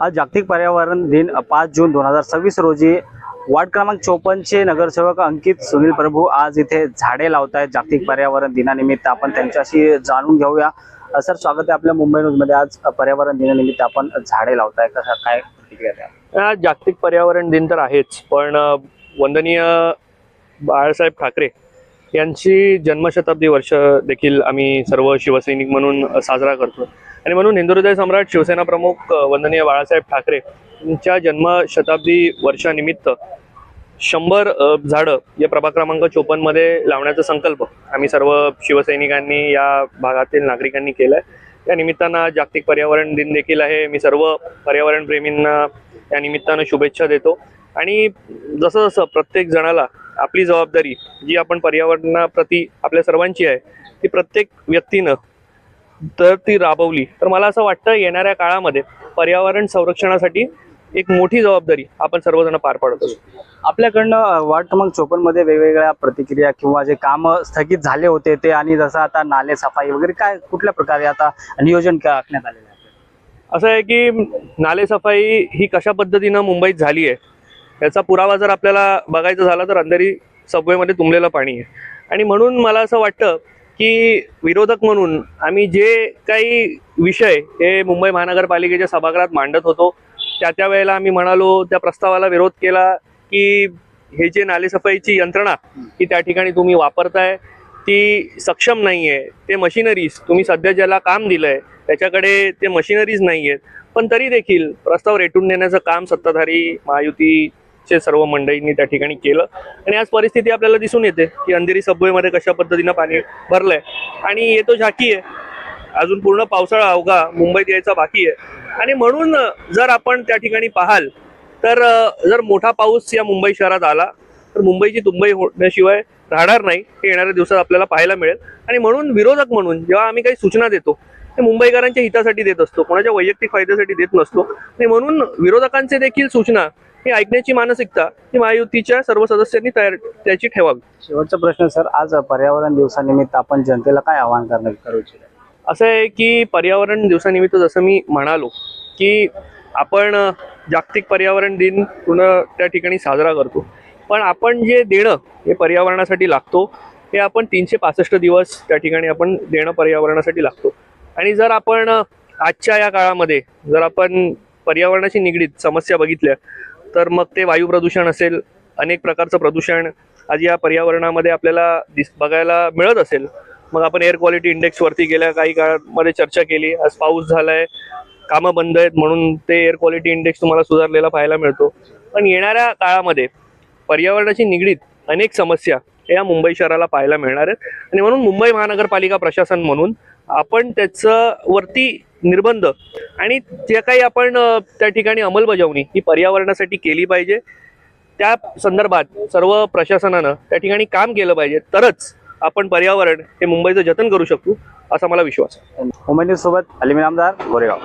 आज जागतिक पर्यावरण दिन 5 जून 2026 रोजी वार्ड क्रमांक 54 चे नगरसेवक अंकित सुनील प्रभू आज इथे झाडे लावतायत। जागतिक पर्यावरण दिनानिमित्त आपण त्यांच्याशी जाणून घेऊया। सर, स्वागत आहे आपल्या मुंबई न्यूज मध्ये। आज पर्यावरण दिनानिमित्त आपण झाडे लावताय, कसं काय प्रतिक्रिया द्या? जागतिक पर्यावरण दिन तर आहेच, पण वंदनीय बाळासाहेब ठाकरे यांची जन्मशताब्दी वर्ष देखील आम्ही सर्व शिवसैनिक म्हणून साजरा करतो आणि म्हणून हिंदुहृदय सम्राट शिवसेना प्रमुख वंदनीय बाळासाहेब ठाकरे यांच्या जन्मशताब्दी वर्षानिमित्त 100 झाडं या प्रभाग क्रमांक 54 मध्ये लावण्याचा संकल्प आम्ही सर्व शिवसैनिकांनी या भागातील नागरिकांनी केलाय। त्या निमित्तानं जागतिक पर्यावरण दिन देखील आहे। मी सर्व पर्यावरण प्रेमींना या निमित्तानं शुभेच्छा देतो आणि जसं जसं प्रत्येक जणाला आपली जबाबदारी जी आपण पर्यावरणाप्रती आपल्या सर्वांची आहे ती प्रत्येक व्यक्तीनं तर ती राबवली तर मला असं वाटतं येणाऱ्या काळामध्ये पर्यावरण संरक्षणासाठी एक मोठी जबाबदारी आपण सर्वजण पार पाडत असतो। आपल्याकडनं वार्ड क्रमांक 54 मध्ये वेगवेगळ्या प्रतिक्रिया किंवा जे काम स्थगित झाले होते ते, आणि जसं आता नाले सफाई वगैरे काय कुठल्या प्रकारे आता नियोजन करण्यात आलेलं आहे? असं आहे की नाले सफाई ही कशा पद्धतीनं मुंबईत झाली आहे याचा पुरावा जर आपल्याला बघायचा झाला तर अंधेरी सबवेमध्ये तुंबलेलं पाणी आहे आणि म्हणून मला असं वाटतं की विरोधक म्हणून आम्ही जे काही विषय हे मुंबई महानगरपालिकेच्या सभागृहात मांडत होतो त्या वेळेला आम्ही म्हणालो, त्या प्रस्तावाला विरोध केला की हे जे नालेसफाईची यंत्रणा की त्या ठिकाणी तुम्ही वापरताय ती सक्षम नाही आहे। ते मशिनरीज तुम्ही सध्या ज्याला काम दिलंय त्याच्याकडे ते मशिनरीज नाही आहेत, पण तरी देखील प्रस्ताव रेटून देण्याचं काम सत्ताधारी महायुतीचे सर्व मंडळींनी त्या ठिकाणी केलं आणि आज परिस्थिती आपल्याला दिसून येते की अंधेरी सबवेमध्ये कशा पद्धतीनं पाणी भरलंय आणि येतो झाकी आहे। अजून पूर्ण पावसाळा अवघा मुंबईत यायचा बाकी आहे आणि म्हणून जर आपण त्या ठिकाणी पाहाल तर जर मोठा पाऊस या मुंबई शहरात आला तर मुंबईची तुंबई होण्याशिवाय राहणार नाही हे येणाऱ्या दिवसात आपल्याला पाहायला मिळेल आणि म्हणून विरोधक म्हणून जेव्हा आम्ही काही सूचना देतो ते मुंबईकरांच्या हितासाठी देत असतो, कोणाच्या वैयक्तिक फायद्यासाठी देत नसतो आणि म्हणून विरोधकांचे देखील सूचना ही ऐकण्याची मानसिकता ही महायुतीच्या सर्व सदस्यांनी त्याची ठेवावी। शेवटचा प्रश्न सर, आज पर्यावरण दिवसानिमित्त आपण जनतेला काय आवाहन करू इच्छिता? असं आहे की पर्यावरण दिवसानिमित्त जसं मी म्हणालो की आपण जागतिक पर्यावरण दिन पुन्हा त्या ठिकाणी साजरा करतो, पण आपण जे देणं हे पर्यावरणासाठी लागतो हे आपण 365 दिवस त्या ठिकाणी आपण देणं पर्यावरणासाठी लागतो आणि जर आपण आजच्या या काळामध्ये जर आपण पर्यावरणाशी निगडीत समस्या बघितल्या तर मग ते वायू प्रदूषण असेल, अनेक प्रकारचं प्रदूषण आज या पर्यावरणामध्ये आपल्याला बघायला मिळत असेल। मग आपण एअर क्वालिटी इंडेक्सवरती गेल्या काही काळामध्ये चर्चा केली। आज पाऊस झालाय, कामं बंद आहेत म्हणून ते एअर क्वालिटी इंडेक्स तुम्हाला सुधारलेला पाहायला मिळतो, पण येणाऱ्या काळामध्ये पर्यावरणाशी निगडीत अनेक समस्या या मुंबई शहराला पाहायला मिळणार आहेत आणि म्हणून मुंबई महानगरपालिका प्रशासन म्हणून आपण त्याचं वरती निर्बंध आणि जे काही आपण त्या ठिकाणी अंमलबजावणी ही पर्यावरणासाठी केली पाहिजे। त्या संदर्भात सर्व प्रशासनानं त्या ठिकाणी काम केलं पाहिजे, तरच आपण पर्यावरण हे मुंबईचं जतन करू शकू असा मला विश्वास आहे। मुंबई न्यूज सोबत अलीम इनामदार, गोरेगाव।